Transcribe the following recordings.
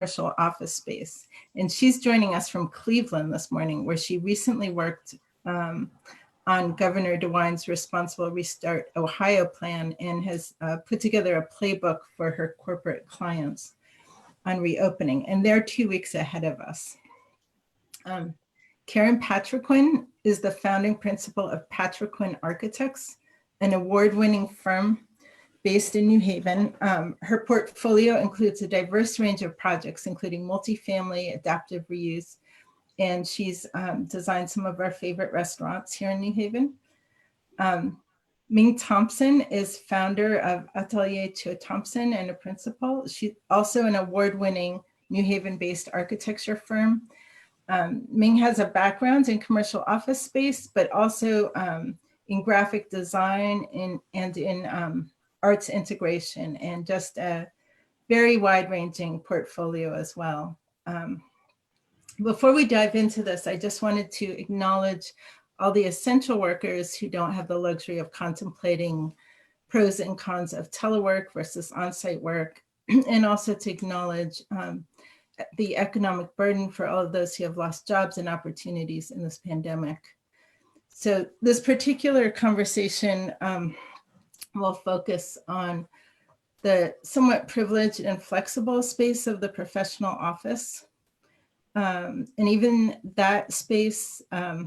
commercial office space. And she's joining us from Cleveland this morning, where she recently worked on Governor DeWine's Responsible Restart Ohio plan and has put together a playbook for her corporate clients on reopening. And they're 2 weeks ahead of us. Karen Patriquin is the founding principal of Patriquin Architects, an award-winning firm based in New Haven. Her portfolio includes a diverse range of projects, including multifamily, adaptive reuse, and she's designed some of our favorite restaurants here in New Haven. Ming Thompson is founder of Atelier Cho Thompson and a principal. She's also an award-winning New Haven-based architecture firm. Ming has a background in commercial office space, but also in graphic design and in arts integration, and just a very wide-ranging portfolio as well. Before we dive into this, I just wanted to acknowledge all the essential workers who don't have the luxury of contemplating pros and cons of telework versus on-site work, and also to acknowledge the economic burden for all of those who have lost jobs and opportunities in this pandemic. So this particular conversation will focus on the somewhat privileged and flexible space of the professional office. And even that space, the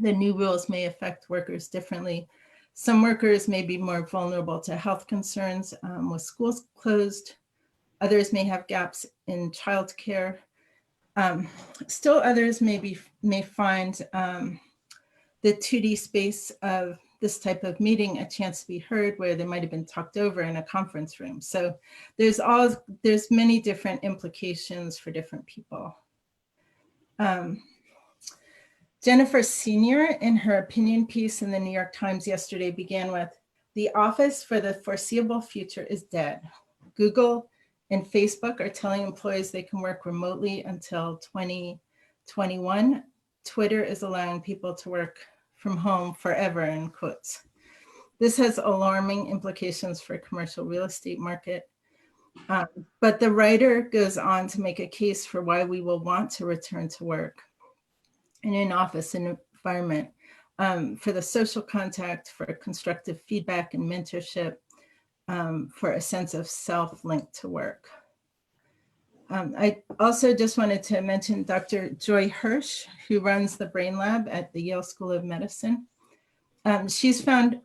new rules may affect workers differently. Some workers may be more vulnerable to health concerns with schools closed. Others may have gaps in childcare. Still others may find the 2D space of this type of meeting a chance to be heard, where they might have been talked over in a conference room. So there's many different implications for different people. Jennifer Senior, in her opinion piece in the New York Times yesterday, began with, "The office for the foreseeable future is dead. Google and Facebook are telling employees they can work remotely until 2021. Twitter is allowing people to work from home forever," in quotes. This has alarming implications for commercial real estate market. But the writer goes on to make a case for why we will want to return to work in an office environment, for the social contact, for constructive feedback and mentorship, for a sense of self linked to work. I also just wanted to mention Dr. Joy Hirsch, who runs the Brain Lab at the Yale School of Medicine. She's found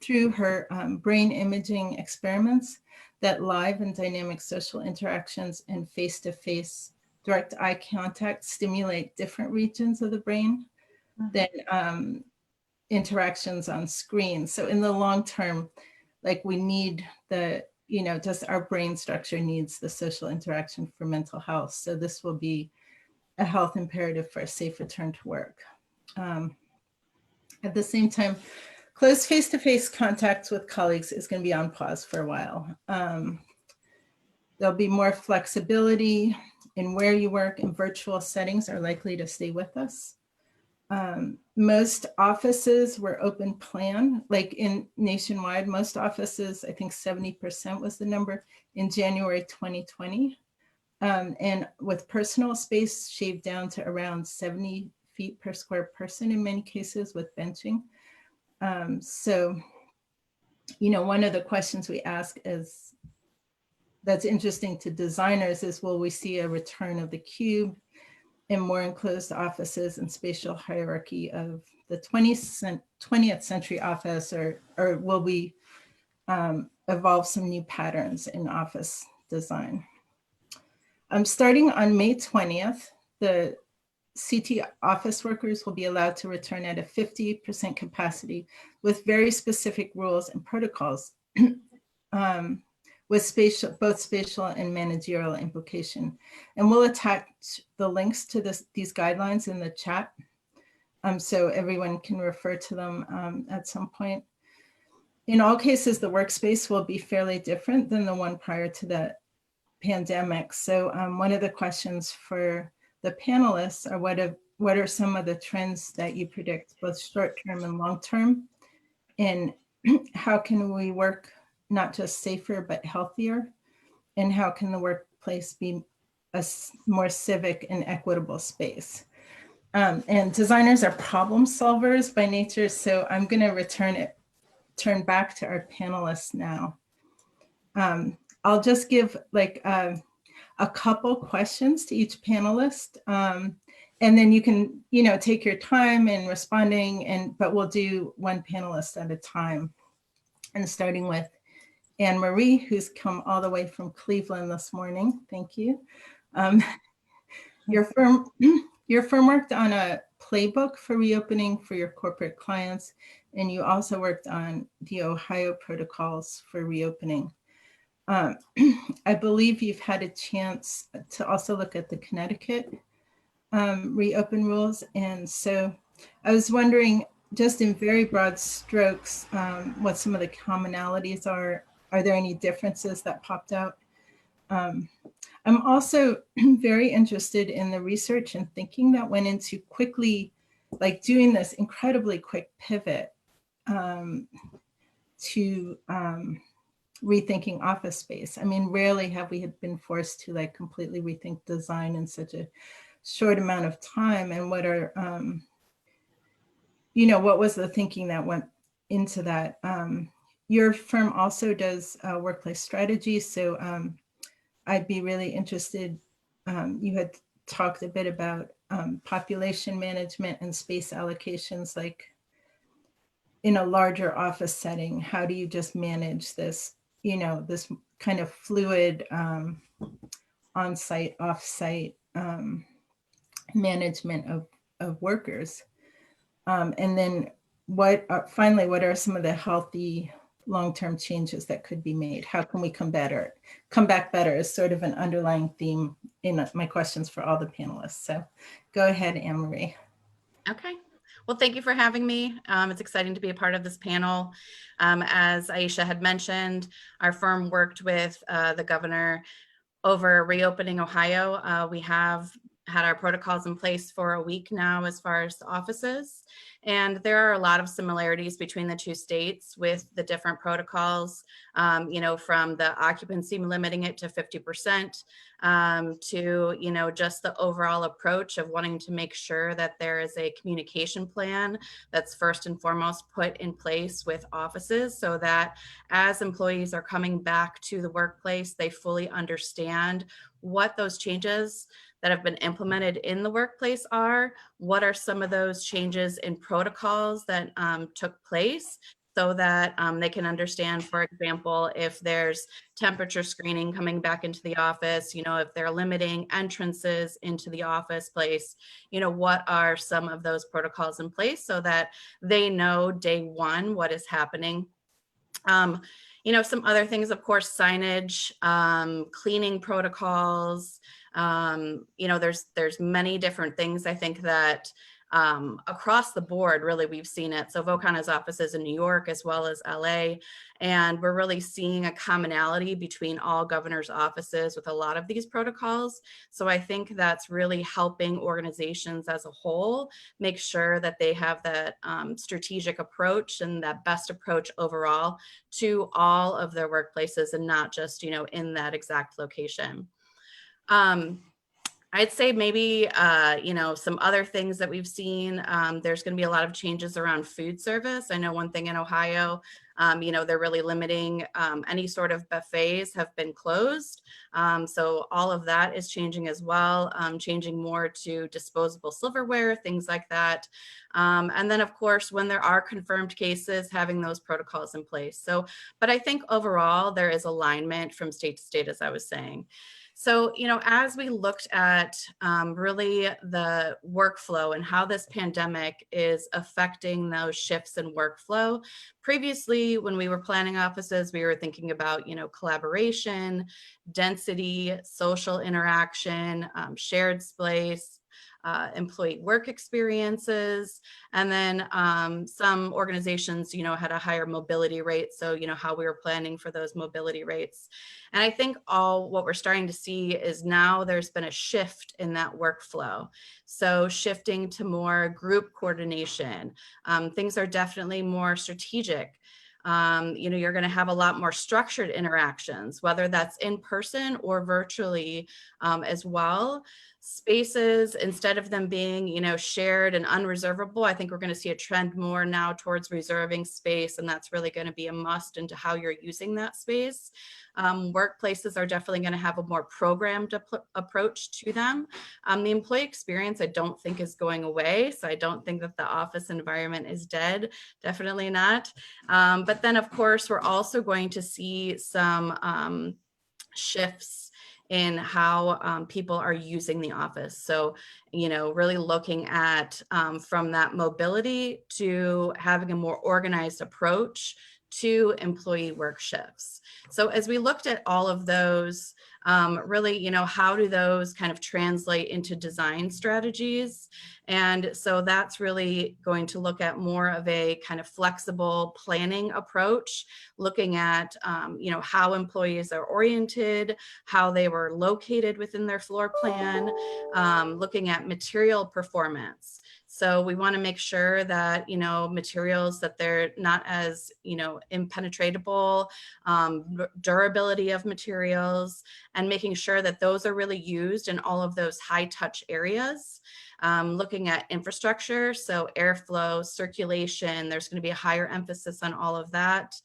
through her brain imaging experiments that live and dynamic social interactions and face-to-face direct eye contact stimulate different regions of the brain than interactions on screen. So in the long term, like we need the, just our brain structure needs the social interaction for mental health. So this will be a health imperative for a safe return to work. At the same time, close face-to-face contact with colleagues is going to be on pause for a while. There'll be more flexibility in where you work, and virtual settings are likely to stay with us. Most offices were open plan, like in nationwide, most offices, I think 70% was the number in January 2020. And with personal space shaved down to around 70 feet per square person in many cases with benching. So, one of the questions we ask is, that's interesting to designers, is will we see a return of the cube in more enclosed offices and spatial hierarchy of the 20th century office, or will we evolve some new patterns in office design? Starting on May 20th, the CT office workers will be allowed to return at a 50% capacity with very specific rules and protocols with both spatial and managerial implication. And we'll attach the links to these guidelines in the chat so everyone can refer to them at some point. In all cases, the workspace will be fairly different than the one prior to the pandemic. So one of the questions for the panelists are what are some of the trends that you predict, both short-term and long-term, and how can we work not just safer, but healthier? And how can the workplace be a more civic and equitable space. And designers are problem solvers by nature, so I'm going to turn back to our panelists now. I'll just give like a couple questions to each panelist, and then you can, take your time in responding, but we'll do one panelist at a time. And starting with Anne Marie, who's come all the way from Cleveland this morning. Thank you. Your firm worked on a playbook for reopening for your corporate clients, and you also worked on the Ohio protocols for reopening. I believe you've had a chance to also look at the Connecticut reopen rules. And so I was wondering, just in very broad strokes, what some of the commonalities are. Are there any differences that popped out? I'm also very interested in the research and thinking that went into quickly, like doing this incredibly quick pivot to rethinking office space. I mean, rarely have we been forced to like completely rethink design in such a short amount of time. And what are, what was the thinking that went into that? Your firm also does workplace strategy. So I'd be really interested. You had talked a bit about population management and space allocations, like in a larger office setting. How do you just manage this, this kind of fluid on-site, off-site management of workers? And then finally, what are some of the healthy long-term changes that could be made? How can we come back better is sort of an underlying theme in my questions for all the panelists. So go ahead, Anne Marie. Okay. Well, thank you for having me. It's exciting to be a part of this panel. As Aisha had mentioned, our firm worked with the governor over reopening Ohio. We have had our protocols in place for a week now as far as the offices. And there are a lot of similarities between the two states with the different protocols, from the occupancy limiting it to 50%, to, just the overall approach of wanting to make sure that there is a communication plan that's first and foremost put in place with offices so that as employees are coming back to the workplace, they fully understand what those changes that have been implemented in the workplace are, what are some of those changes in protocols that took place so that they can understand, for example, if there's temperature screening coming back into the office, if they're limiting entrances into the office place, what are some of those protocols in place so that they know day one what is happening. Some other things, of course, signage, cleaning protocols, there's many different things I think that across the board, really, we've seen it. So VOCON has offices in New York as well as LA, and we're really seeing a commonality between all governors' offices with a lot of these protocols. So I think that's really helping organizations as a whole make sure that they have that strategic approach and that best approach overall to all of their workplaces and not just, in that exact location. I'd say maybe, some other things that we've seen, there's going to be a lot of changes around food service. I know one thing in Ohio, they're really limiting any sort of buffets have been closed. So all of that is changing as well, changing more to disposable silverware, things like that. And then, of course, when there are confirmed cases, having those protocols in place. So, but I think overall, there is alignment from state to state, as I was saying. So, as we looked at really the workflow and how this pandemic is affecting those shifts in workflow, previously, when we were planning offices, we were thinking about, collaboration, density, social interaction, shared space, employee work experiences. And then some organizations, had a higher mobility rate. So, how we were planning for those mobility rates. And I think what we're starting to see is now there's been a shift in that workflow. So shifting to more group coordination. Things are definitely more strategic. You're going to have a lot more structured interactions, whether that's in person or virtually as well. Spaces, instead of them being, shared and unreservable, I think we're going to see a trend more now towards reserving space, and that's really going to be a must into how you're using that space. Workplaces are definitely going to have a more programmed approach to them. The employee experience, I don't think, is going away. So I don't think that the office environment is dead. Definitely not. But then, of course, we're also going to see some shifts in how people are using the office. So, really looking at from that mobility to having a more organized approach to employee work shifts. So as we looked at all of those, really, how do those kind of translate into design strategies? And so that's really going to look at more of a kind of flexible planning approach, looking at, how employees are oriented, how they were located within their floor plan, looking at material performance. So we want to make sure that, materials that they're not as, impenetrable, durability of materials, and making sure that those are really used in all of those high touch areas. Looking at infrastructure, so airflow, circulation, there's going to be a higher emphasis on all of that.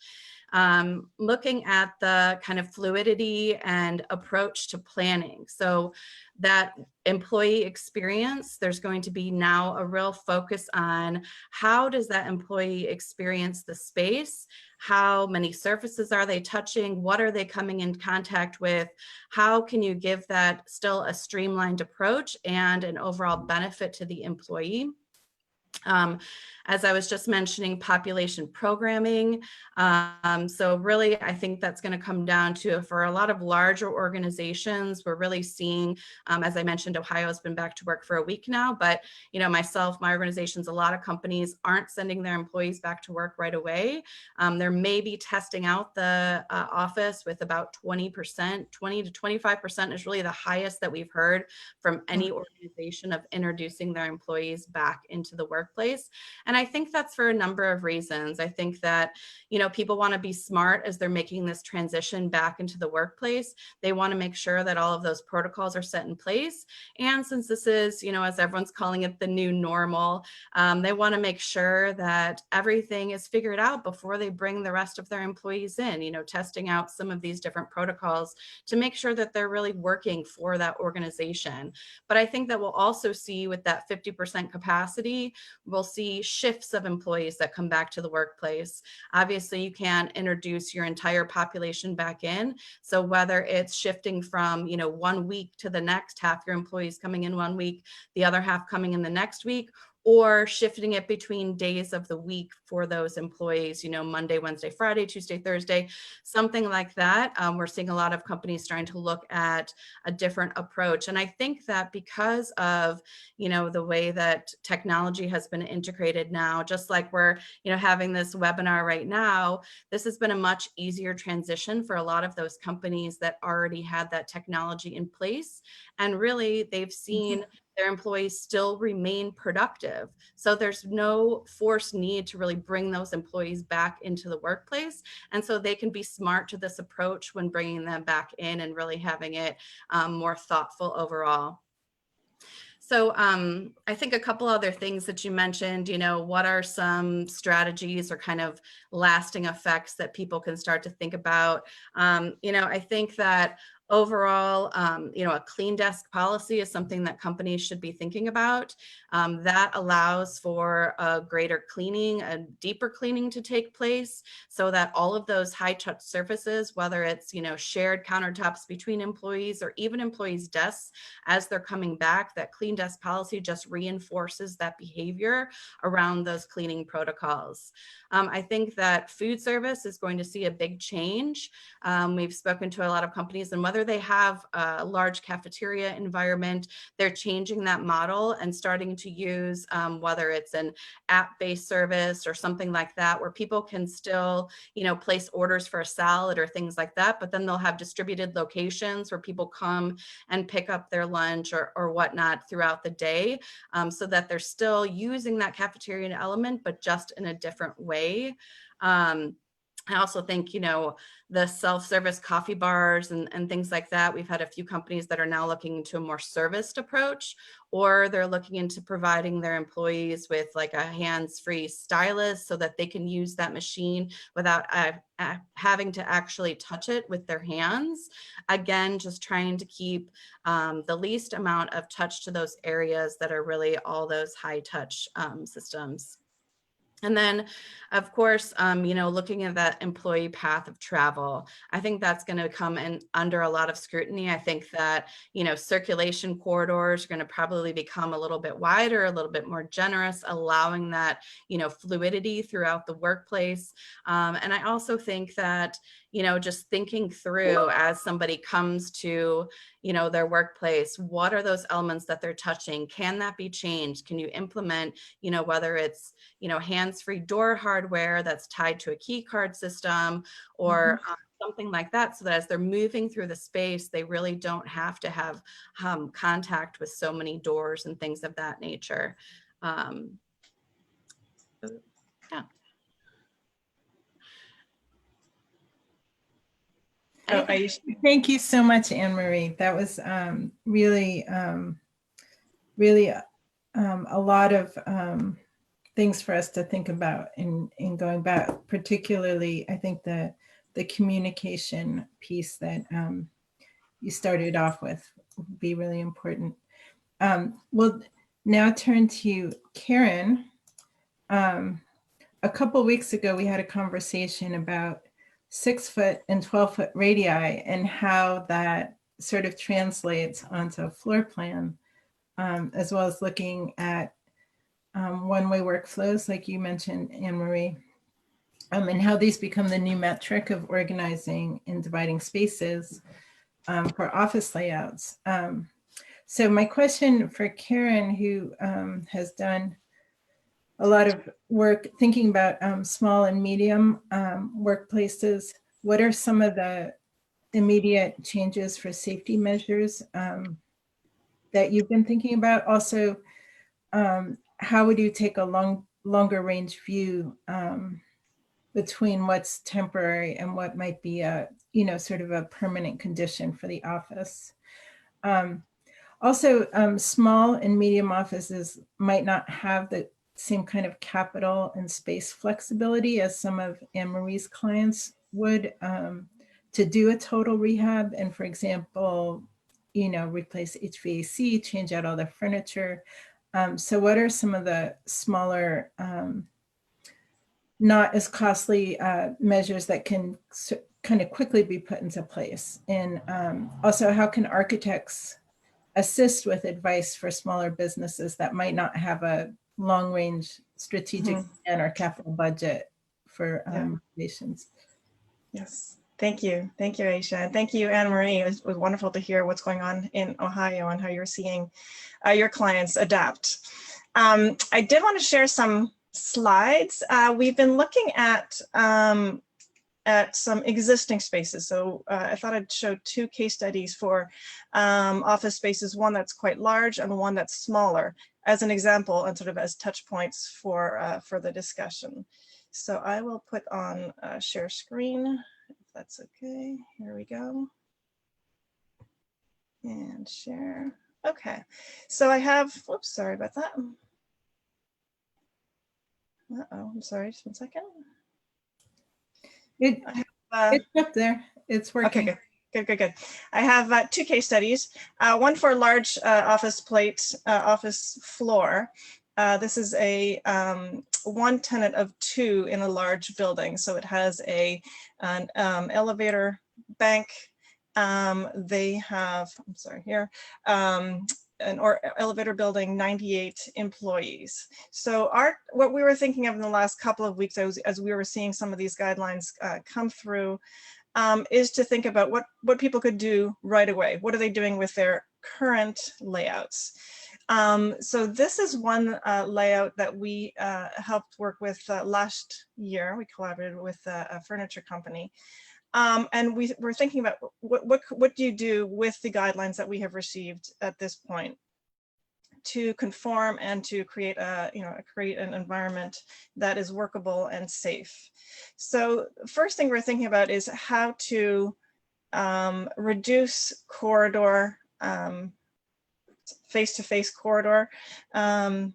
Looking at the kind of fluidity and approach to planning. So that employee experience, there's going to be now a real focus on how does that employee experience the space? How many surfaces are they touching? What are they coming in contact with? How can you give that still a streamlined approach and an overall benefit to the employee? As I was just mentioning, population programming. So really, I think that's going to come down to, for a lot of larger organizations, we're really seeing, as I mentioned, Ohio has been back to work for a week now, but, myself, my organizations, a lot of companies aren't sending their employees back to work right away. They're maybe testing out the office with about 20%, 20 to 25% is really the highest that we've heard from any organization of introducing their employees back into the workplace. And I think that's for a number of reasons. I think that, people want to be smart as they're making this transition back into the workplace. They want to make sure that all of those protocols are set in place. And since this is, as everyone's calling it, the new normal, they want to make sure that everything is figured out before they bring the rest of their employees in, testing out some of these different protocols to make sure that they're really working for that organization. But I think that we'll also see with that 50% capacity, we'll see shifts of employees that come back to the workplace. Obviously, you can't introduce your entire population back in. So whether it's shifting from, 1 week to the next, half your employees coming in 1 week, the other half coming in the next week, or shifting it between days of the week for those employees, Monday, Wednesday, Friday, Tuesday, Thursday, something like that. We're seeing a lot of companies starting to look at a different approach. And I think that because of, the way that technology has been integrated now, just like we're, having this webinar right now, this has been a much easier transition for a lot of those companies that already had that technology in place. And really, they've seen their employees still remain productive. So there's no forced need to really bring those employees back into the workplace. And so they can be smart to this approach when bringing them back in and really having it more thoughtful overall. So I think a couple other things that you mentioned, what are some strategies or kind of lasting effects that people can start to think about? I think that overall, a clean desk policy is something that companies should be thinking about. That allows for a greater cleaning, a deeper cleaning to take place so that all of those high touch surfaces, whether it's, shared countertops between employees or even employees' desks, as they're coming back, that clean desk policy just reinforces that behavior around those cleaning protocols. I think that food service is going to see a big change. We've spoken to a lot of companies, and whether they have a large cafeteria environment, they're changing that model and starting to use whether it's an app-based service or something like that, where people can still, place orders for a salad or things like that, but then they'll have distributed locations where people come and pick up their lunch or whatnot throughout the day, so that they're still using that cafeteria element, but just in a different way. I also think, the self-service coffee bars and things like that. We've had a few companies that are now looking into a more serviced approach, or they're looking into providing their employees with like a hands-free stylus so that they can use that machine without having to actually touch it with their hands. Again, just trying to keep the least amount of touch to those areas that are really all those high touch systems. And then, of course, looking at that employee path of travel, I think that's going to come in under a lot of scrutiny. I think that, circulation corridors are going to probably become a little bit wider, a little bit more generous, allowing that, fluidity throughout the workplace. And I also think that, just thinking through as somebody comes to, their workplace, what are those elements that they're touching? Can that be changed? Can you implement, whether it's, hands-free door hardware that's tied to a key card system or something like that, so that as they're moving through the space, they really don't have to have contact with so many doors and things of that nature. Yeah. Oh, thank you so much, Anne Marie. That was really a lot of things for us to think about in going back, particularly, I think the communication piece that you started off with would be really important. We'll now turn to Karen. A couple weeks ago, we had a conversation about 6-foot and 12-foot radii and how that sort of translates onto a floor plan, as well as looking at one-way workflows, like you mentioned, Anne Marie, and how these become the new metric of organizing and dividing spaces for office layouts. So my question for Karen, who has done a lot of work thinking about small and medium workplaces, what are some of the immediate changes for safety measures that you've been thinking about? Also, how would you take a longer range view between what's temporary and what might be a, sort of a permanent condition for the office? Also, small and medium offices might not have the same kind of capital and space flexibility as some of Anne Marie's clients would to do a total rehab and, for example, replace HVAC, change out all the furniture. So what are some of the smaller, not as costly measures that can kind of quickly be put into place? And also, how can architects assist with advice for smaller businesses that might not have a long-range strategic plan or capital budget for renovations? Yes, thank you. Thank you, Aisha. And thank you, Anne Marie. It was wonderful to hear what's going on in Ohio and how you're seeing your clients adapt. I did want to share some slides. We've been looking at some existing spaces. So I thought I'd show two case studies for office spaces, one that's quite large and one that's smaller, as an example and sort of as touch points for the discussion. So I will put on share screen, if that's okay. Here we go. And share. Okay, so I have, whoops, sorry about that. Uh-oh, I'm sorry, just one second. It's up there. It's working. Okay, good. I have two case studies. One for a large office floor. This is a one tenant of two in a large building. So it has an elevator bank. They have, I'm sorry, here, an elevator building, 98 employees. So what we were thinking of in the last couple of weeks as we were seeing some of these guidelines come through is to think about what people could do right away. What are they doing with their current layouts? So this is one layout that we helped work with last year. We collaborated with a furniture company. And we were thinking about what do you do with the guidelines that we have received at this point? to conform and to create create an environment that is workable and safe. So first thing we're thinking about is how to reduce corridor, face-to-face corridor. And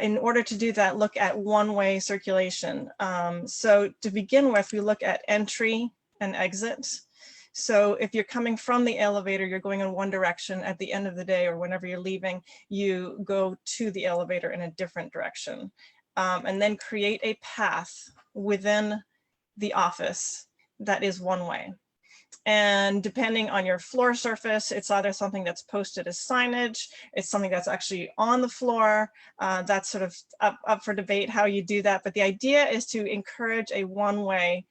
in order to do that, look at one-way circulation. So to begin with, we look at entry and exit. So if you're coming from the elevator, you're going in one direction. At the end of the day or whenever you're leaving, you go to the elevator in a different direction. And then create a path within the office that is one way. And depending on your floor surface, it's either something that's posted as signage, it's something that's actually on the floor. That's sort of up for debate how you do that. But the idea is to encourage a one-way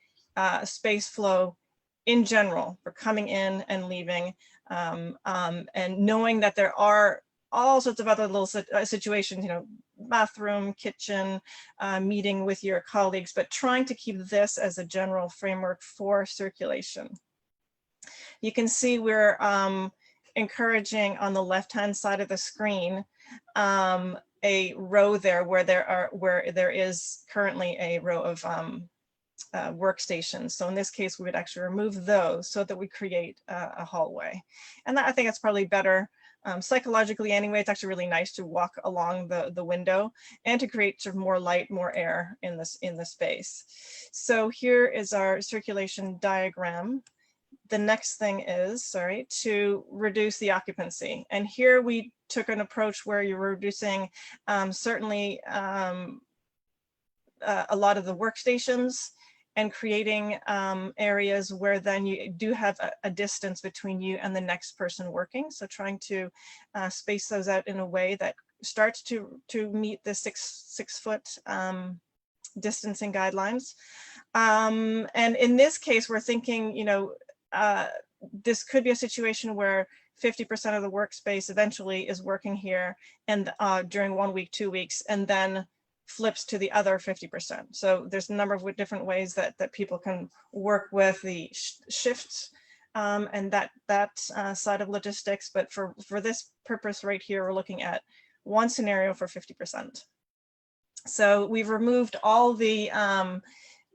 space flow in general for coming in and leaving, and knowing that there are all sorts of other little situations, you know, bathroom, kitchen, meeting with your colleagues, but trying to keep this as a general framework for circulation. You can see we're encouraging on the left-hand side of the screen a row there where there is currently a row of workstations. So in this case, we would actually remove those so that we create a hallway. And that, I think that's probably better psychologically anyway. It's actually really nice to walk along the window and to create sort of more light, more air in the space. So here is our circulation diagram. The next thing is, sorry, to reduce the occupancy. And here we took an approach where you're reducing certainly a lot of the workstations and creating areas where then you do have a distance between you and the next person working. So trying to space those out in a way that starts to meet the six foot distancing guidelines. And in this case, we're thinking, you know, this could be a situation where 50% of the workspace eventually is working here and during 1 week, 2 weeks, and then flips to the other 50%. So there's a number of different ways that people can work with the shifts and that side of logistics. But for this purpose right here, we're looking at one scenario for 50%. So we've removed all the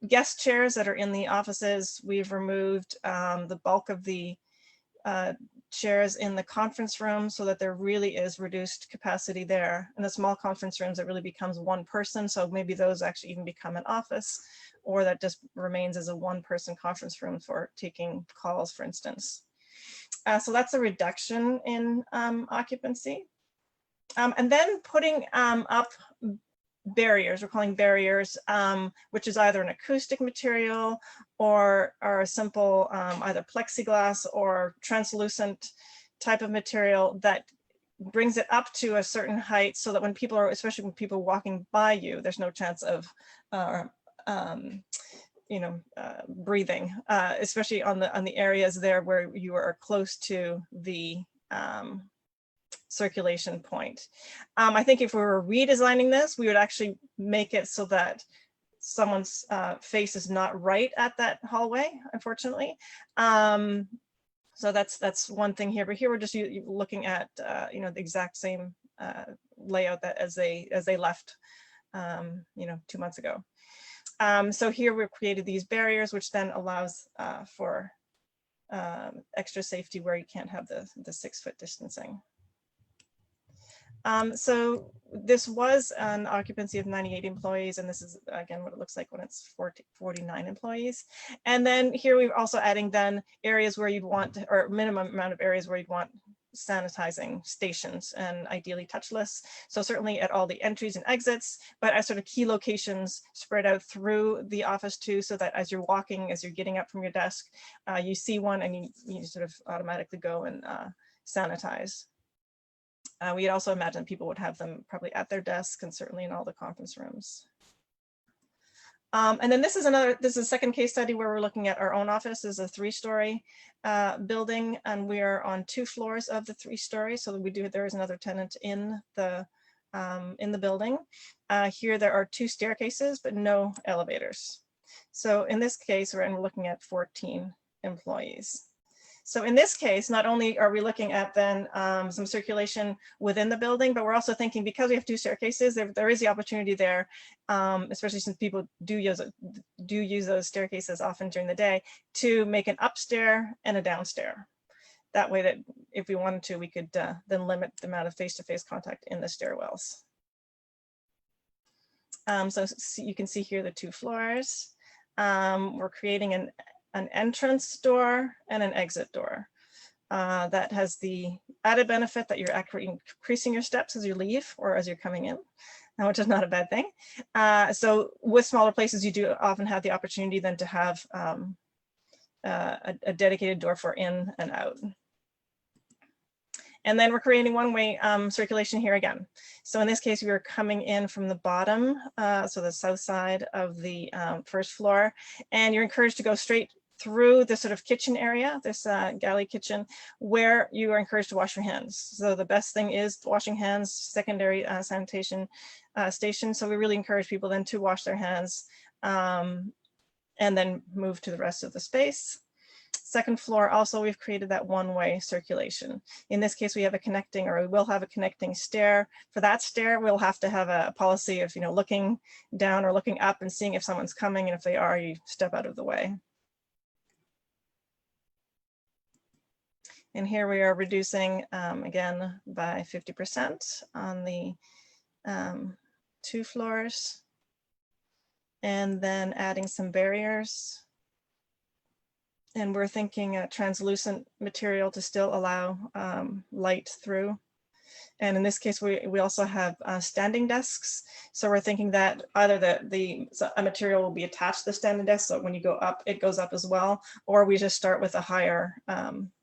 guest chairs that are in the offices. We've removed the bulk of the chairs in the conference room so that there really is reduced capacity there. In the small conference rooms, it really becomes one person. So maybe those actually even become an office, or that just remains as a one-person conference room for taking calls, for instance. So that's a reduction in occupancy. And then putting up barriers, we're calling barriers, which is either an acoustic material or a simple either plexiglass or translucent type of material that brings it up to a certain height so that when people are, especially when people are walking by you, there's no chance of breathing, especially on the areas there where you are close to the circulation point. I think if we were redesigning this, we would actually make it so that someone's face is not right at that hallway, unfortunately. So that's one thing here, but here we're just looking at the exact same layout that as they left 2 months ago. So here we've created these barriers, which then allows for extra safety where you can't have the 6 foot distancing. So this was an occupancy of 98 employees, and this is again what it looks like when it's 49 employees. And then here we're also adding then areas where you'd want, or minimum amount of areas where you'd want sanitizing stations, and ideally touchless. So certainly at all the entries and exits, but as sort of key locations spread out through the office too, so that as you're walking, as you're getting up from your desk, you see one and you sort of automatically go and sanitize. We'd also imagine people would have them probably at their desk and certainly in all the conference rooms. And then this is a second case study where we're looking at our own office. This is a 3-story building, and we are on 2 floors of the 3 stories. So there is another tenant in the building. Here there are 2 staircases, but no elevators. So in this case, we're looking at 14 employees. So in this case, not only are we looking at then some circulation within the building, but we're also thinking, because we have 2 staircases, there is the opportunity there, especially since people do use those staircases often during the day, to make an upstair and a downstair. That way that if we wanted to, we could then limit the amount of face-to-face contact in the stairwells. So you can see here the 2 floors. We're creating an entrance door and an exit door. That has the added benefit that you're actually increasing your steps as you leave or as you're coming in, which is not a bad thing. So with smaller places, you do often have the opportunity then to have a dedicated door for in and out. And then we're creating one-way circulation here again. So in this case, we are coming in from the bottom, so the south side of the first floor, and you're encouraged to go straight through this sort of kitchen area, this galley kitchen, where you are encouraged to wash your hands. So the best thing is washing hands, secondary sanitation station. So we really encourage people then to wash their hands and then move to the rest of the space. Second floor, also we've created that one-way circulation. In this case, we have a connecting, or we will have a connecting stair. For that stair, we'll have to have a policy of, looking down or looking up and seeing if someone's coming, and if they are, you step out of the way. And here we are reducing again by 50% on the 2 floors, and then adding some barriers. And we're thinking a translucent material to still allow light through. And in this case, we also have standing desks. So we're thinking that either a material will be attached to the standing desk, so when you go up, it goes up as well, or we just start with a higher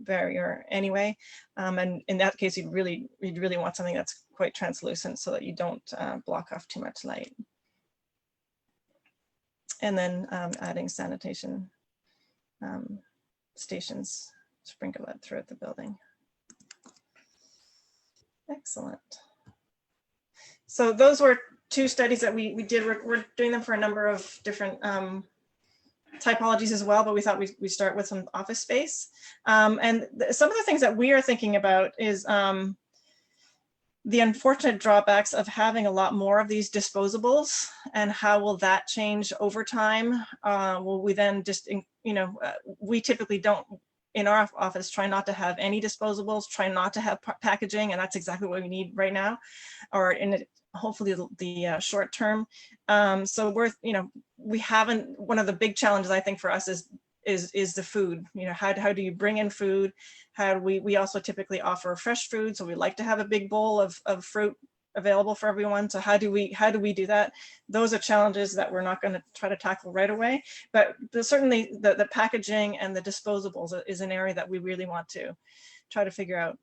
barrier anyway. And in that case, you'd really want something that's quite translucent so that you don't block off too much light. And then adding sanitation stations, sprinkle that throughout the building. Excellent. So those were 2 studies that we did. We're doing them for a number of different typologies as well, but we thought we start with some office space. And some of the things that we are thinking about is the unfortunate drawbacks of having a lot more of these disposables, and how will that change over time? Will we then just, we typically don't, in our office, try not to have any disposables, try not to have packaging, and that's exactly what we need right now, or in hopefully the short term. So we're, we haven't, one of the big challenges I think for us is the food. How do you bring in food? How do we also typically offer fresh food, so we like to have a big bowl of fruit available for everyone. So how do we do that? Those are challenges that we're not going to try to tackle right away, but certainly the packaging and the disposables is an area that we really want to try to figure out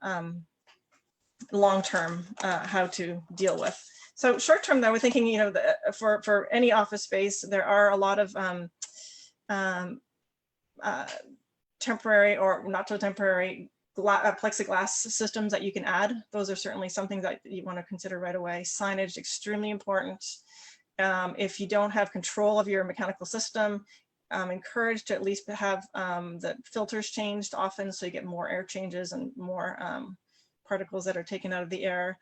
long term how to deal with. So short term, though, we're thinking, for any office space, there are a lot of temporary or not so temporary plexiglass systems that you can add. Those are certainly something that you want to consider right away. Signage, extremely important. If you don't have control of your mechanical system, encouraged to at least have the filters changed often, so you get more air changes and more particles that are taken out of the air.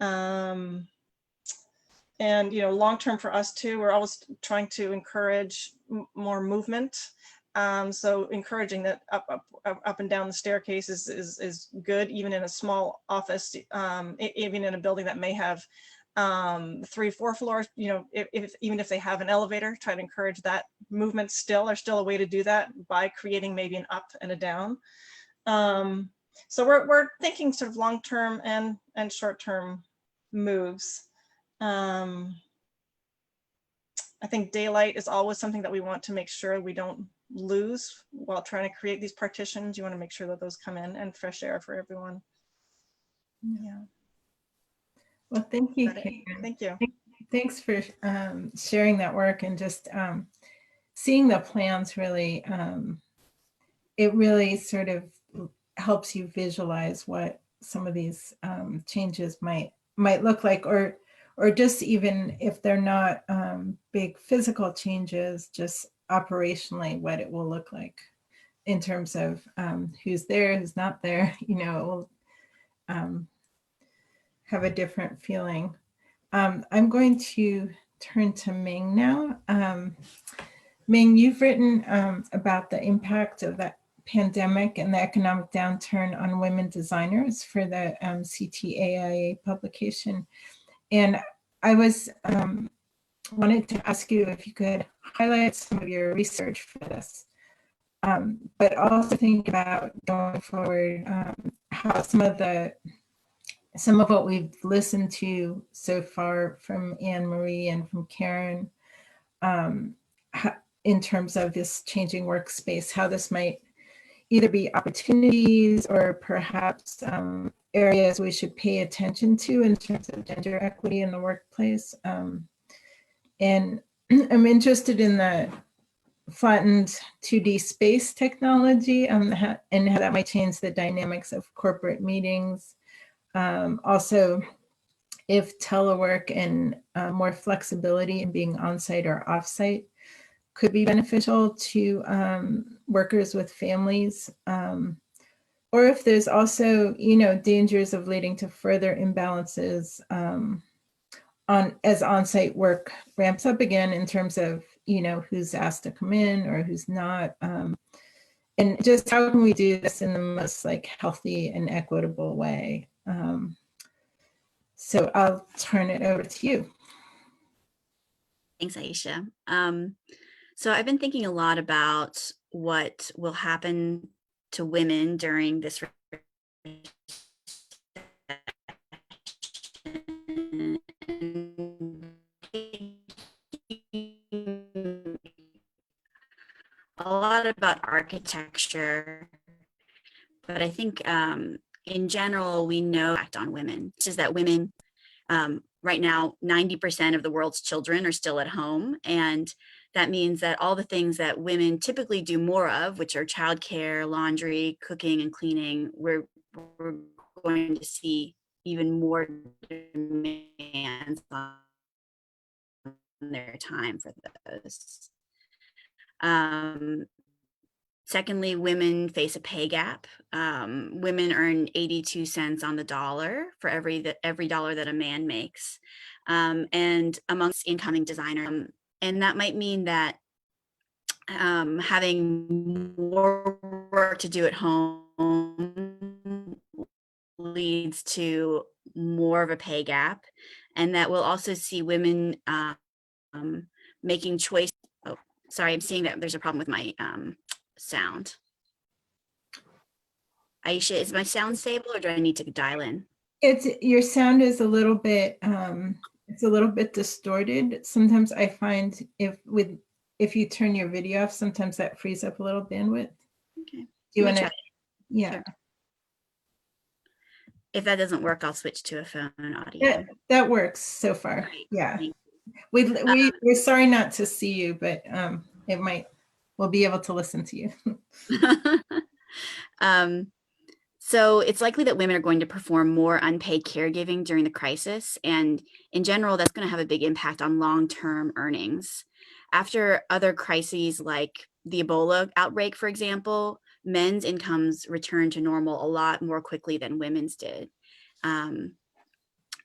And long term for us too, we're always trying to encourage more movement. So encouraging that up and down the staircase is good, even in a small office, even in a building that may have 3-4 floors. Even if they have an elevator, try to encourage that movement still. There's still a way to do that by creating maybe an up and a down. So we're thinking sort of long-term and short-term moves. I think daylight is always something that we want to make sure we don't lose while trying to create these partitions. You want to make sure that those come in, and fresh air for everyone. Yeah. Well, thank you, Karen. Karen. Thank you. Thanks for sharing that work, and just seeing the plans really, it really sort of helps you visualize what some of these changes might look like, or just even if they're not big physical changes, just operationally what it will look like. in terms of who's there, who's not there, you know, it will have a different feeling. I'm going to turn to Ming now. Ming, you've written about the impact of that pandemic and the economic downturn on women designers for the CTAIA publication. And I wanted to ask you if you could highlight some of your research for this, but also think about going forward, how some of what we've listened to so far from Anne Marie and from Karen, in terms of this changing workspace, how this might either be opportunities or perhaps areas we should pay attention to in terms of gender equity in the workplace. And I'm interested in the flattened 2D space technology and how that might change the dynamics of corporate meetings. Also, if telework and more flexibility in being on-site or off-site could be beneficial to workers with families, or if there's also, you know, dangers of leading to further imbalances as on-site work ramps up again in terms of, you know, who's asked to come in or who's not, and just how can we do this in the most like healthy and equitable way. So I'll turn it over to you. Thanks, Aisha. So I've been thinking a lot about what will happen to women during this a lot about architecture, but I think in general, we know impact on women, which is that women, right now, 90% of the world's children are still at home. And that means that all the things that women typically do more of, which are childcare, laundry, cooking, and cleaning, we're going to see even more demands on their time for those. Secondly, women face a pay gap. Women earn 82 cents on the dollar for every dollar that a man makes. And amongst incoming designers, and that might mean that having more work to do at home leads to more of a pay gap. And that we'll also see women making choices. Oh, sorry, I'm seeing that there's a problem with my sound. Aisha, is my sound stable or do I need to dial in? Your sound is a little bit it's a little bit distorted. Sometimes I find if you turn your video off, sometimes that frees up a little bandwidth. Okay. Do you want to? Yeah. Sure. If that doesn't work, I'll switch to a phone audio. That works so far. Great. Yeah. We're sorry not to see you, but we'll be able to listen to you. So it's likely that women are going to perform more unpaid caregiving during the crisis. And in general, that's going to have a big impact on long-term earnings. After other crises like the Ebola outbreak, for example, men's incomes returned to normal a lot more quickly than women's did. And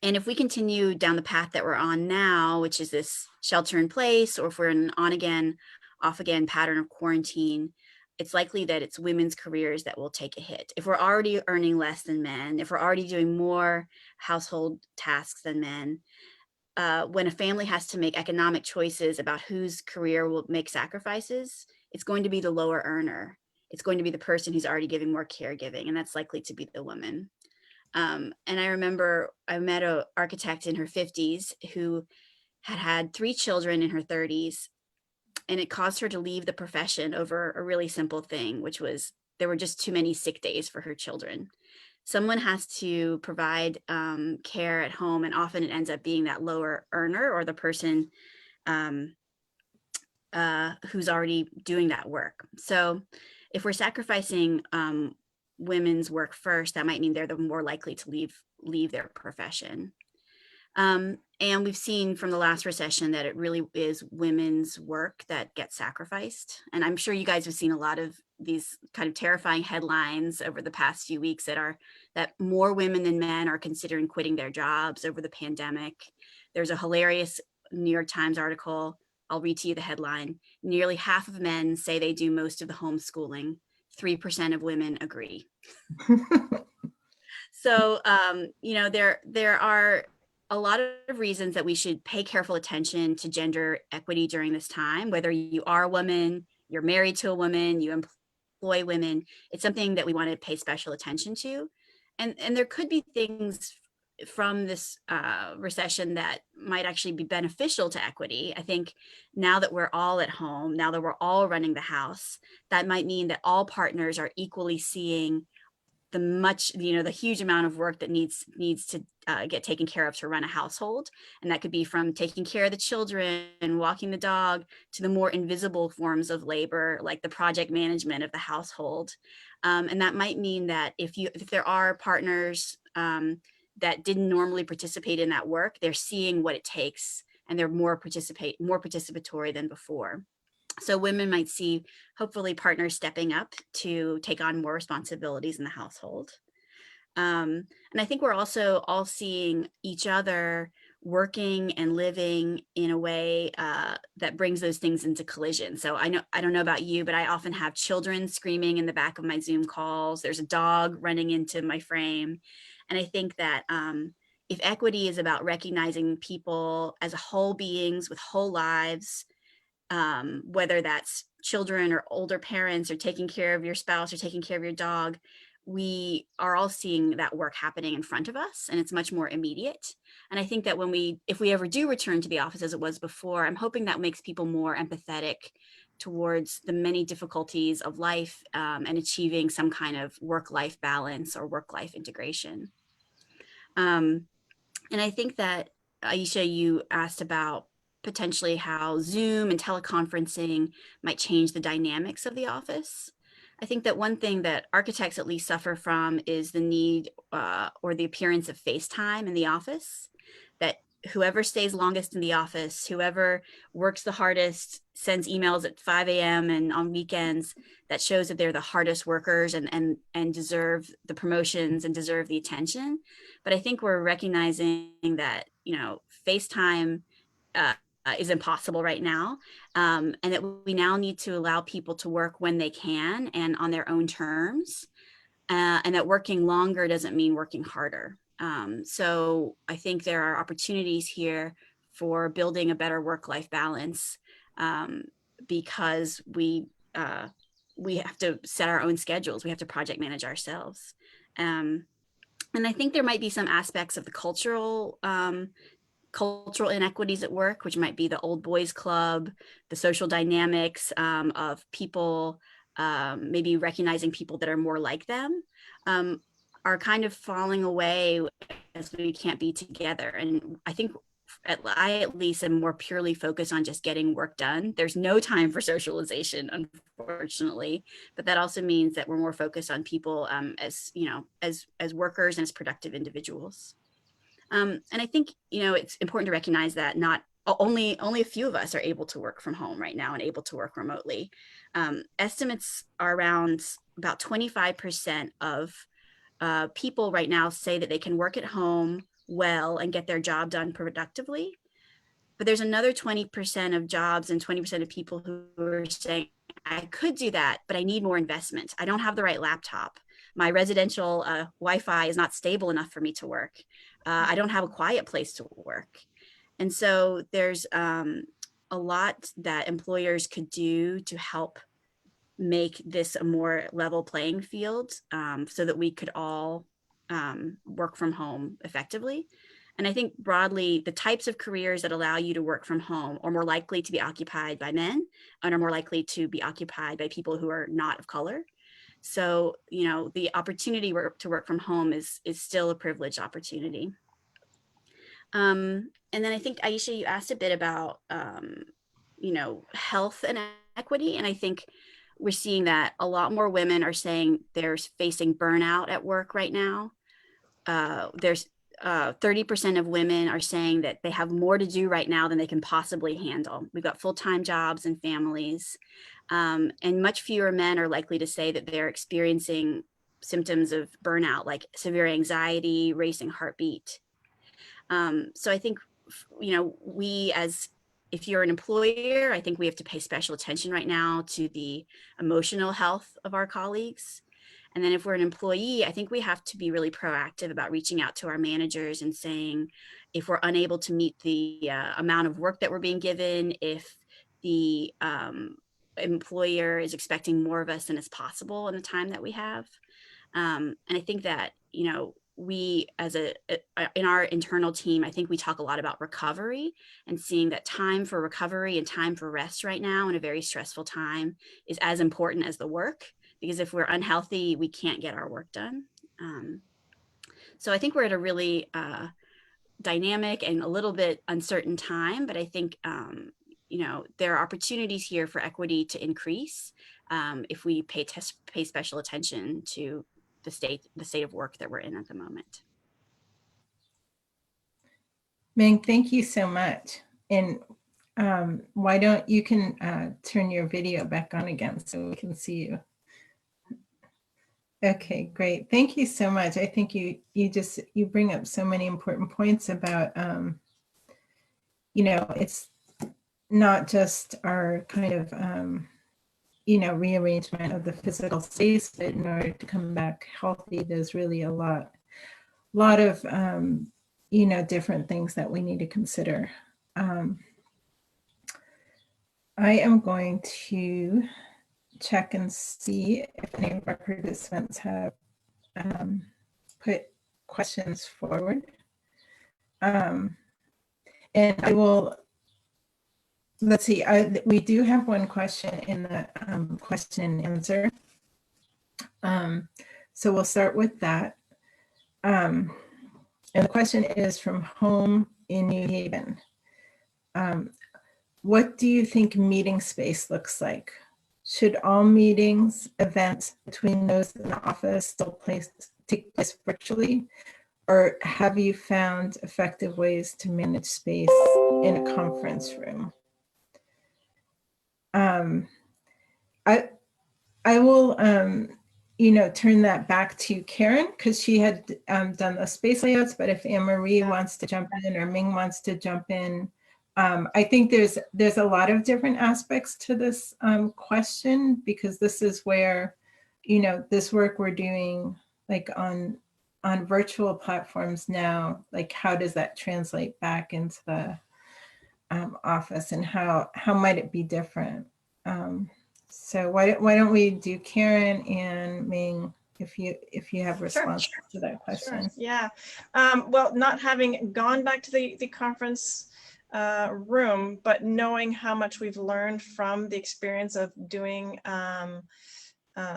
if we continue down the path that we're on now, which is this shelter in place, or if we're in an on again, off again pattern of quarantine, it's likely that it's women's careers that will take a hit. If we're already earning less than men, if we're already doing more household tasks than men, when a family has to make economic choices about whose career will make sacrifices, it's going to be the lower earner. It's going to be the person who's already giving more caregiving, and that's likely to be the woman. And I remember I met an architect in her 50s who had 3 children in her 30s, and it caused her to leave the profession over a really simple thing, which was there were just too many sick days for her children. Someone has to provide care at home, and often it ends up being that lower earner or the person who's already doing that work. So if we're sacrificing women's work first, that might mean they're the more likely to leave their profession. And we've seen from the last recession that it really is women's work that gets sacrificed. And I'm sure you guys have seen a lot of these kind of terrifying headlines over the past few weeks that more women than men are considering quitting their jobs over the pandemic. There's a hilarious New York Times article. I'll read to you the headline. Nearly half of men say they do most of the homeschooling. 3% of women agree. So, there are a lot of reasons that we should pay careful attention to gender equity during this time, whether you are a woman, you're married to a woman, you employ women. It's something that we want to pay special attention to. And there could be things from this recession that might actually be beneficial to equity. I think now that we're all at home, now that we're all running the house, that might mean that all partners are equally seeing the huge amount of work that needs to get taken care of to run a household. And that could be from taking care of the children and walking the dog to the more invisible forms of labor, like the project management of the household. And that might mean that if there are partners that didn't normally participate in that work, they're seeing what it takes and they're more participatory than before. So women might see, hopefully, partners stepping up to take on more responsibilities in the household. And I think we're also all seeing each other working and living in a way that brings those things into collision. So I don't know about you, but I often have children screaming in the back of my Zoom calls. There's a dog running into my frame. And I think that if equity is about recognizing people as whole beings with whole lives, whether that's children or older parents or taking care of your spouse or taking care of your dog, we are all seeing that work happening in front of us, and it's much more immediate. And I think that if we ever do return to the office as it was before, I'm hoping that makes people more empathetic towards the many difficulties of life and achieving some kind of work-life balance or work-life integration. And I think that, Aisha, you asked about potentially how Zoom and teleconferencing might change the dynamics of the office. I think that one thing that architects at least suffer from is the need or the appearance of FaceTime in the office, that whoever stays longest in the office, whoever works the hardest, sends emails at 5 a.m. and on weekends, that shows that they're the hardest workers and deserve the promotions and deserve the attention. But I think we're recognizing that, FaceTime is impossible right now, and that we now need to allow people to work when they can and on their own terms, and that working longer doesn't mean working harder. So I think there are opportunities here for building a better work-life balance, because we have to set our own schedules. We have to project manage ourselves. And I think there might be some aspects of the cultural inequities at work, which might be the old boys club, the social dynamics of people, maybe recognizing people that are more like them, are kind of falling away as we can't be together. And I think I at least am more purely focused on just getting work done. There's no time for socialization, unfortunately, but that also means that we're more focused on people as workers and as productive individuals. And I think, it's important to recognize that not only a few of us are able to work from home right now and able to work remotely. Estimates are around about 25% of people right now say that they can work at home well and get their job done productively. But there's another 20% of jobs and 20% of people who are saying, I could do that, but I need more investment. I don't have the right laptop. My residential Wi-Fi is not stable enough for me to work. I don't have a quiet place to work. And so there's a lot that employers could do to help make this a more level playing field, so that we could all work from home effectively. And I think broadly, the types of careers that allow you to work from home are more likely to be occupied by men and are more likely to be occupied by people who are not of color. So, the opportunity to work from home is still a privileged opportunity. And then I think, Aisha, you asked a bit about, health and equity. And I think we're seeing that a lot more women are saying they're facing burnout at work right now. There's 30% of women are saying that they have more to do right now than they can possibly handle. We've got full-time jobs and families, and much fewer men are likely to say that they're experiencing symptoms of burnout, like severe anxiety, racing heartbeat. So I think, we as, if you're an employer, I think we have to pay special attention right now to the emotional health of our colleagues. And then if we're an employee, I think we have to be really proactive about reaching out to our managers and saying, if we're unable to meet the amount of work that we're being given, if the employer is expecting more of us than is possible in the time that we have. And I think that, we as in our internal team, I think we talk a lot about recovery and seeing that time for recovery and time for rest right now in a very stressful time is as important as the work, because if we're unhealthy, we can't get our work done. So I think we're at a really dynamic and a little bit uncertain time, but I think, there are opportunities here for equity to increase if we pay special attention to the state of work that we're in at the moment. Ming, thank you so much. And why don't you can turn your video back on again so we can see you. Okay, great. Thank you so much. I think you bring up so many important points about, it's not just our kind of, rearrangement of the physical space, but in order to come back healthy, there's really a lot of, different things that we need to consider. I am going to check and see if any of our participants have put questions forward. And I will, let's see, we do have one question in the question and answer. So we'll start with that. And the question is from Home in New Haven. What do you think meeting space looks like? Should all meetings, events between those in the office still take place virtually? Or have you found effective ways to manage space in a conference room? I will, turn that back to Karen because she had done the space layouts, but if Anne-Marie wants to jump in or Ming wants to jump in, I think there's a lot of different aspects to this question, because this is where, this work we're doing like on virtual platforms now, like how does that translate back into the office, and how might it be different? So why don't we do Karen and Ming if you have responses to that question? Sure. Yeah. Well, not having gone back to the conference room, but knowing how much we've learned from the experience of doing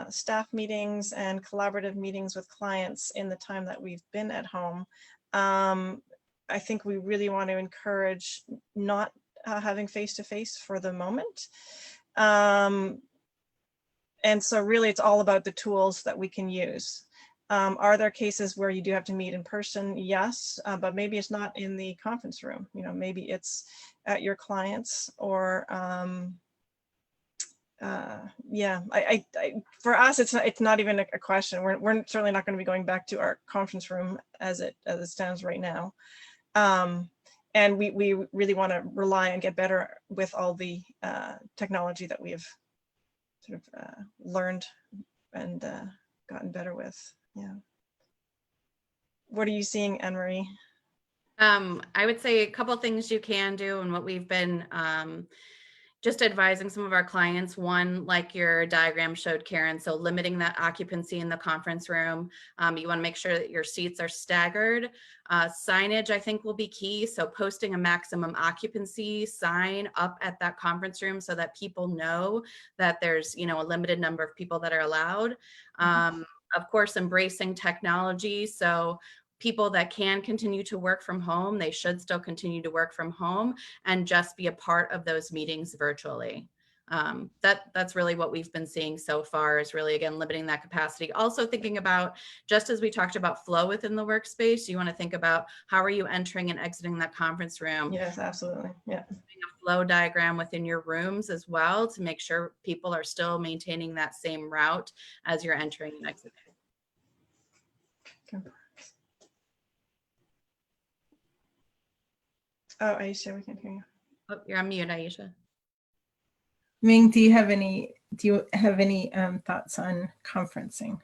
staff meetings and collaborative meetings with clients in the time that we've been at home, I think we really want to encourage not having face-to-face for the moment. And so really it's all about the tools that we can use. Are there cases where you do have to meet in person? Yes, but maybe it's not in the conference room. Maybe it's at your clients, or yeah. For us, it's not even a question. We're certainly not going to be going back to our conference room as it stands right now. And we really want to rely and get better with all the technology that we have sort of learned and gotten better with. Yeah. What are you seeing, Anne-Marie? I would say a couple of things you can do, and what we've been just advising some of our clients. One, like your diagram showed, Karen, so limiting that occupancy in the conference room. You want to make sure that your seats are staggered. Signage, I think, will be key. So posting a maximum occupancy sign up at that conference room so that people know that there's, a limited number of people that are allowed. Of course, embracing technology. So people that can continue to work from home, they should still continue to work from home and just be a part of those meetings virtually. That's really what we've been seeing so far, is really, again, limiting that capacity. Also thinking about, just as we talked about flow within the workspace, you want to think about how are you entering and exiting that conference room. Yes, absolutely. Yeah. A flow diagram within your rooms as well, to make sure people are still maintaining that same route as you're entering and exiting. Oh, Aisha, we can hear you. Oh, you're on mute, Aisha. Ming, do you have any thoughts on conferencing?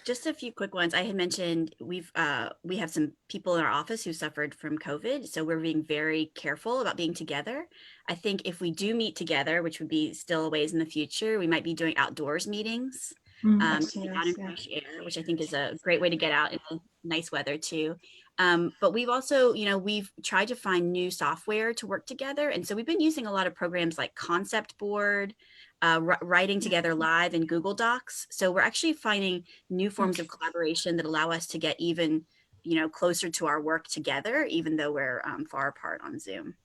Just a few quick ones. I had mentioned we have some people in our office who suffered from COVID, so we're being very careful about being together. I think if we do meet together, which would be still a ways in the future, we might be doing outdoors meetings, getting out in fresh air, which I think is a great way to get out in the nice weather too. But we've also, we've tried to find new software to work together, and so we've been using a lot of programs like Concept Board, writing together live in Google Docs. So we're actually finding new forms of collaboration that allow us to get even, closer to our work together, even though we're far apart on Zoom.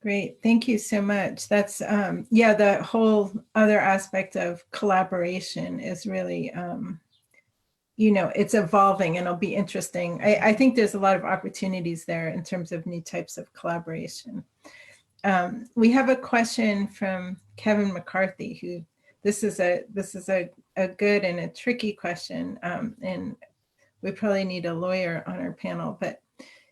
Great, thank you so much. That's, the whole other aspect of collaboration is really, it's evolving and it'll be interesting. I think there's a lot of opportunities there in terms of new types of collaboration. We have a question from Kevin McCarthy, who this is a good and a tricky question, and we probably need a lawyer on our panel. But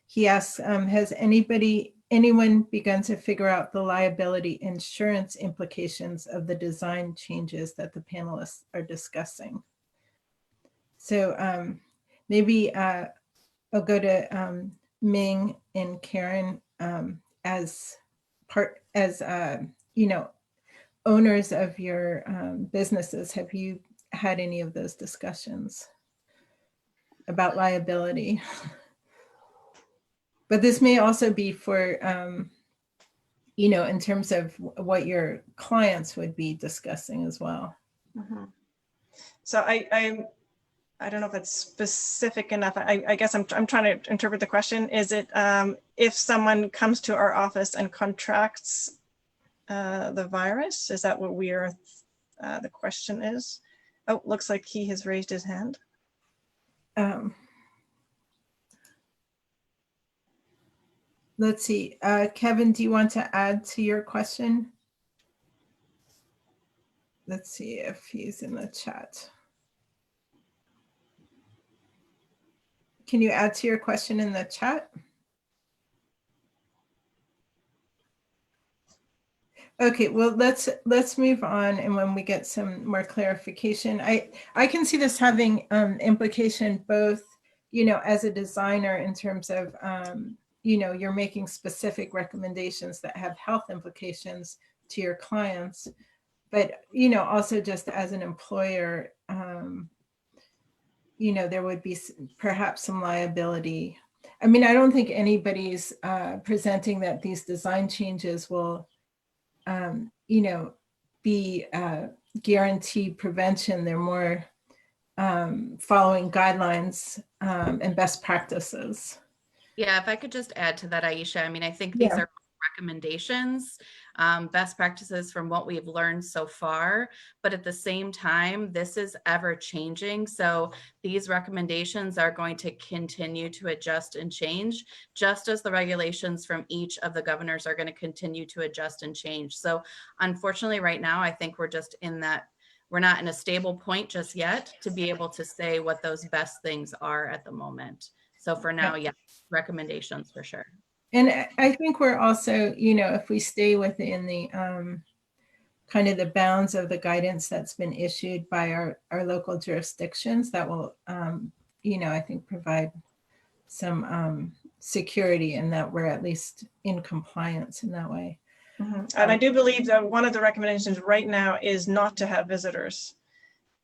he asks, has anyone begun to figure out the liability insurance implications of the design changes that the panelists are discussing? So maybe I'll go to Ming and Karen as owners of your businesses. Have you had any of those discussions about liability? But this may also be for, in terms of what your clients would be discussing as well. Mm-hmm. So I don't know if it's specific enough. I guess I'm trying to interpret the question. Is it if someone comes to our office and contracts the virus? Is that what the question is? Oh, looks like he has raised his hand. Let's see. Kevin, do you want to add to your question? Let's see if he's in the chat. Can you add to your question in the chat? Okay, well, let's move on, and when we get some more clarification, I can see this having implication both, as a designer in terms of, you're making specific recommendations that have health implications to your clients, but also just as an employer, there would be perhaps some liability. I mean, I don't think anybody's presenting that these design changes will be guaranteed prevention. They're more following guidelines and best practices. Yeah, if I could just add to that, Aisha, I mean, I think these are recommendations, best practices from what we've learned so far, but at the same time, this is ever changing. So these recommendations are going to continue to adjust and change, just as the regulations from each of the governors are going to continue to adjust and change. So unfortunately, right now, I think we're just in that, we're not in a stable point just yet to be able to say what those best things are at the moment. So for now, yeah, recommendations for sure. And I think we're also, if we stay within the kind of the bounds of the guidance that's been issued by our local jurisdictions, that will, I think provide some security, and that we're at least in compliance in that way. Mm-hmm. And I do believe that one of the recommendations right now is not to have visitors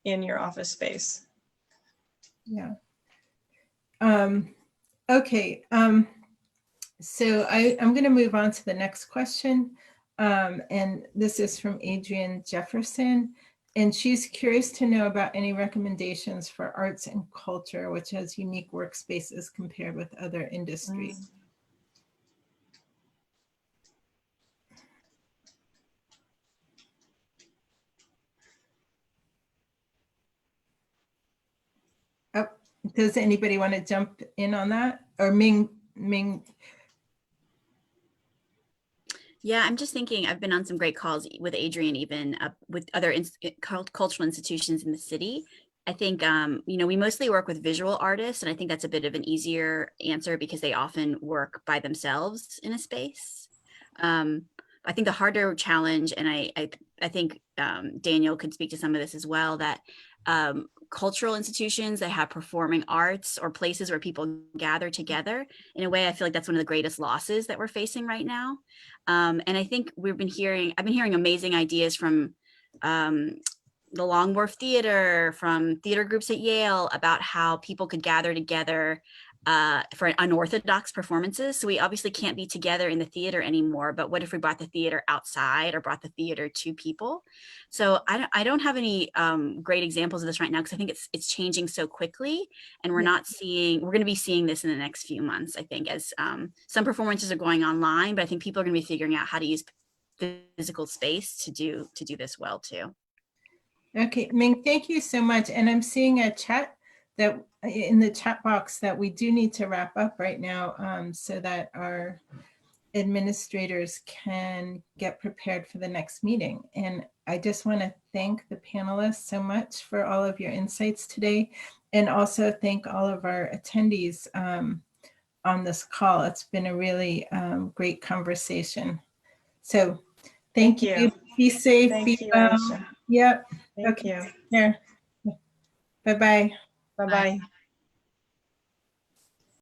in your office space. Yeah. Okay. So I'm going to move on to the next question. And this is from Adrienne Jefferson. And she's curious to know about any recommendations for arts and culture, which has unique workspaces compared with other industries. does anybody want to jump in on that? Or Ming, Yeah, I'm just thinking, I've been on some great calls with Adrian, even with other cultural institutions in the city. I think, we mostly work with visual artists, and I think that's a bit of an easier answer because they often work by themselves in a space. I think the harder challenge, and I think Daniel could speak to some of this as well, that cultural institutions that have performing arts or places where people gather together, in a way, I feel like that's one of the greatest losses that we're facing right now. And I think I've been hearing amazing ideas from the Long Wharf Theater, from theater groups at Yale, about how people could gather together for unorthodox performances. So we obviously can't be together in the theater anymore, but what if we brought the theater outside or brought the theater to people? So I don't have any great examples of this right now, because I think it's changing so quickly, and we're going to be seeing this in the next few months, I think, as some performances are going online, but I think people are going to be figuring out how to use physical space to do this well too. okay, Ming, thank you so much. And I'm seeing a chat that in the chat box that we do need to wrap up right now, so that our administrators can get prepared for the next meeting. And I just want to thank the panelists so much for all of your insights today, and also thank all of our attendees on this call. It's been a really great conversation. So thank you. Be safe. Thank be you, well. Aisha. Yep. Thank Okay. you. Yeah. Bye-bye. Bye-bye.